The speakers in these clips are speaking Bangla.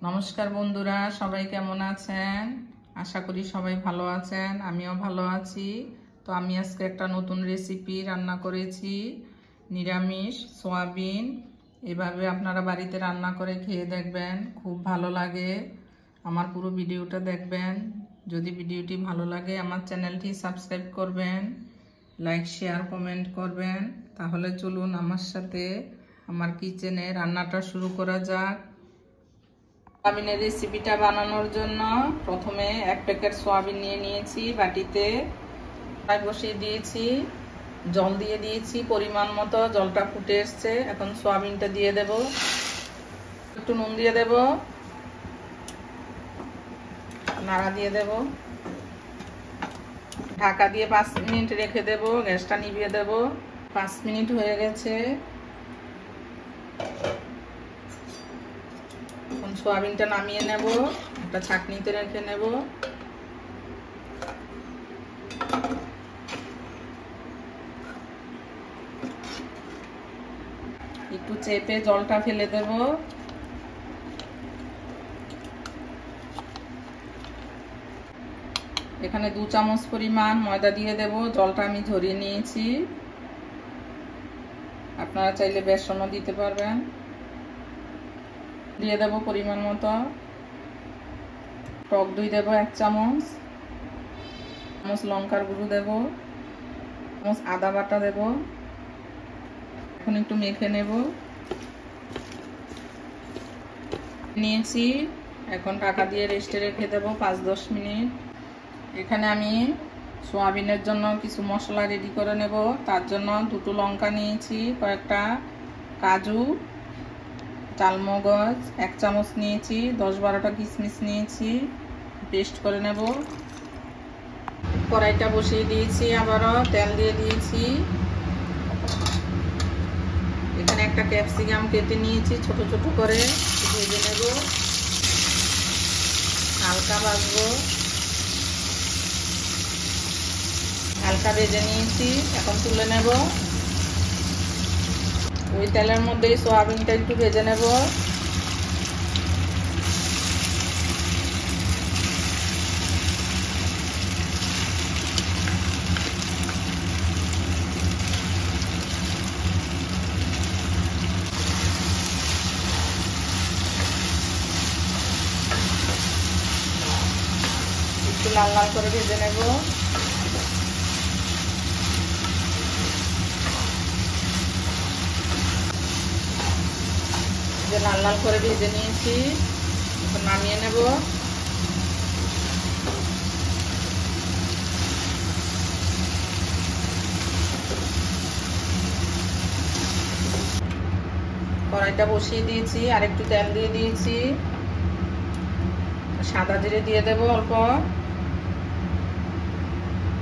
নমস্কার বন্ধুরা, সবাই কেমন আছেন? আশা করি সবাই ভালো আছেন, আমিও ভালো আছি। তো আমি আজকে একটা নতুন রেসিপি রান্না করেছি, নিরামিষ সয়াবিন। এভাবে আপনারা বাড়িতে রান্না করে খেয়ে দেখবেন, খুব ভালো লাগে। আমার পুরো ভিডিওটা দেখবেন। যদি ভিডিওটি ভালো লাগে আমার চ্যানেলটি সাবস্ক্রাইব করবেন, লাইক শেয়ার কমেন্ট করবেন। তাহলে চলুন আমার সাথে আমার কিচেনে রান্নাটা শুরু করা যাক। সোয়াবিনের রেসিপিটা বানানোর জন্য প্রথমে 1 প্যাকেট সোয়াবিন নিয়ে নিয়েছি। বাটিতে কড়াই বসিয়ে দিয়েছি, জল দিয়ে দিয়েছি পরিমাণ মতো। জলটা ফুটে এসছে, এখন সোয়াবিনটা দিয়ে দেব। একটু নুন দিয়ে দেব, নাড়া দিয়ে দেব, ঢাকা দিয়ে 5 মিনিট রেখে দেব। গ্যাসটা নিভিয়ে দেব। 5 মিনিট হয়ে গেছে। সোয়াবিনটা নামিয়ে নেব, একটা ছাঁকনিতে রেখে নেব। একটু চেপে জলটা ফেলে দেব। এখানে 2 চামচ পরিমাণ ময়দা দিয়ে দেব। জলটা আমি ঝরিয়ে নিয়েছি, আপনারা চাইলে বেসনও দিতে পারবেন। দিয়ে দেব পরিমাণ মতো। টক দই দেব 1 চামচ, লঙ্কার গুঁড়ো দেব, চামচ আদা বাটা দেব। এখন একটু মেখে নেব। নিয়েছি, এখন ঢাকা দিয়ে রেস্টে রেখে দেব 5-10 মিনিট। এখানে আমি সোয়াবিনের জন্য কিছু মশলা রেডি করে নেব। তার জন্য 2টো লঙ্কা নিয়েছি, কয়েকটা কাজু, চালমগজ 1 চামচ নিয়েছি, 10-12টা কিশমিশ নিয়েছি, পেস্ট করে নেব। কড়াইটা বসিয়ে দিয়েছি, আবারও তেল দিয়ে দিয়েছি। এখানে একটা ক্যাপসিকাম কেটে নিয়েছি ছোট ছোট করে, ভেজে নেব। হালকা ভাজবো, হালকা ভেজে নিয়েছি, এখন তুলে নেব। ওই তেলের মধ্যেই সোয়াবিনটা একটু ভেজে নেব। একটু লাল লাল করে ভেজে নেব। লাল লাল করে ভেজে নিয়েছি, এখন নামিয়ে নেব। কড়াইটা বসিয়ে দিয়েছি, আর একটু তেল দিয়ে দিয়েছি। সাদা জিরে দিয়ে দেব অল্প,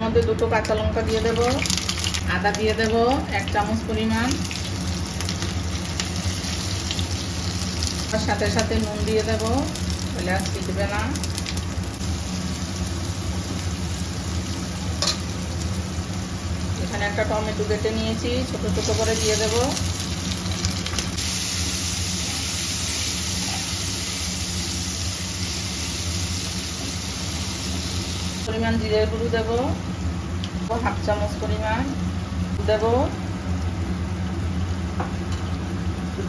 মধ্যে 2টো কাঁচা লঙ্কা দিয়ে দেব। আদা দিয়ে দেব 1 চামচ পরিমাণ। সাথে সাথে নুন দিয়ে দেব, তাহলে আর ছিটবে না। এখানে একটা টমেটো কেটে নিয়েছি, ছোট ছোট করে দিয়ে দেব। পরিমাণ জিরের গুঁড়ো দেব, 1/2 চামচ পরিমাণ দেব।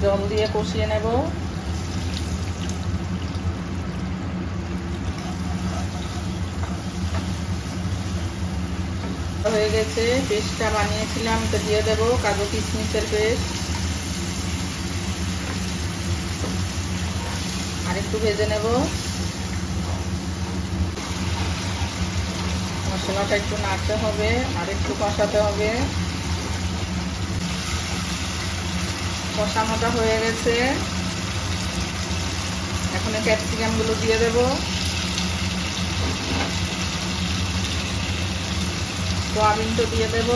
জল দিয়ে কষিয়ে নেব। হয়ে গেছে, পেস্টটা বানিয়েছিলাম তো দিয়ে দেব, কাজু কিশমিশের পেস্ট। আর একটু ভেজে নেব। মশলাটা একটু নাড়তে হবে, আর একটু কষাতে হবে। কষানোটা হয়ে গেছে, এখন ক্যাপসিকাম গুলো দিয়ে দেব। সোয়াবিনটা দিয়ে দেব,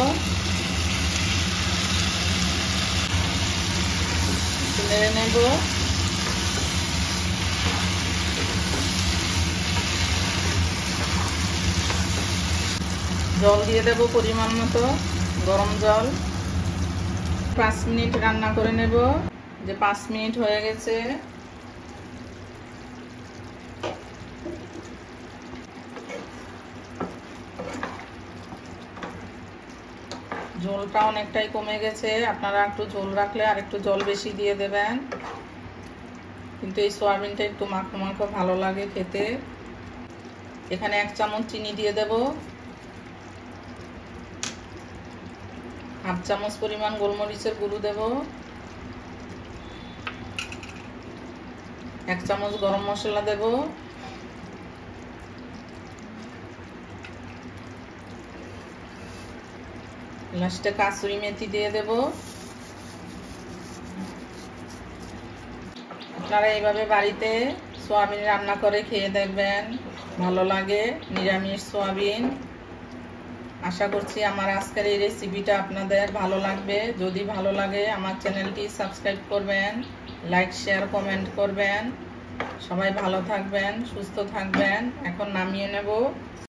নেড়ে নেব। জল দিয়ে দেব পরিমাণ মতো, গরম জল। 5 মিনিট রান্না করে নেব। যে 5 মিনিট হয়ে গেছে, ঝোলটা অনেকটাই কমে গেছে, আপনারা একটু ঝোল রাখলে আর একটু জল বেশি দিয়ে দেবেন, কিন্তু এই সয়াবিনটা একটু মাখো মাখো ভালো লাগে খেতে। এখানে 1 চামচ চিনি দিয়ে দেব, 1/2 চামচ পরিমাণ গোলমরিচের গুঁড়ো দেব, 1 চামচ গরম মশলা দেব, লাস্টে কাসুরি মেথি দিয়ে দেব। আপনারা এইভাবে বাড়িতে সয়াবিন রান্না করে খেয়ে দেখবেন, ভালো লাগে নিরামিষ সয়াবিন। আশা করছি আমার আজকের এই রেসিপিটা আপনাদের ভালো লাগবে। যদি ভালো লাগে আমার চ্যানেলটি সাবস্ক্রাইব করবেন, লাইক শেয়ার কমেন্ট করবেন। সবাই ভালো থাকবেন, সুস্থ থাকবেন। এখন নামিয়ে নেব।